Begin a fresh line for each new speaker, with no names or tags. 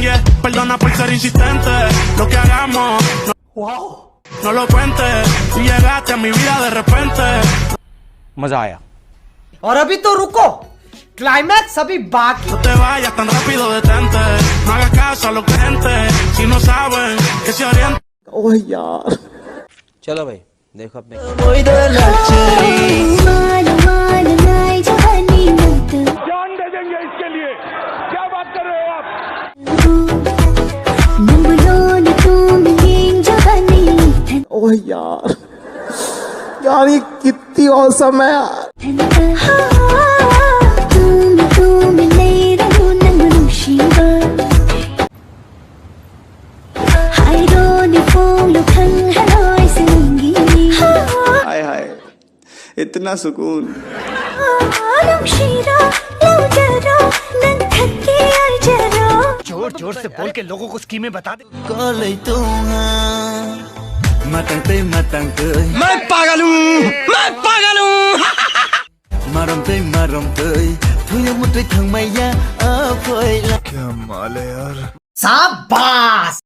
yeah. Perdona por ser insistente. Lo que hagamos, no lo cuentes. Tú llegaste a mi vida de repente.
मजा आया।
और अभी तो रुको, क्लाइमैक्स अभी बाकी।
No te vayas tan rápido, detente. No hagas caso a lo que gente. Si no saben que se orientan.
ओह यार,
चलो भाई देखो अपने।
जान दे देंगे इसके लिए, क्या बात कर रहे हो आप?
ओह यार, यार ये कितनी औसम है यार। हाय हाय, इतना सुकून।
जोर जोर से बोल के लोगों को स्कीमें बता दे।
मैं पागल हूँ।
शाबाश।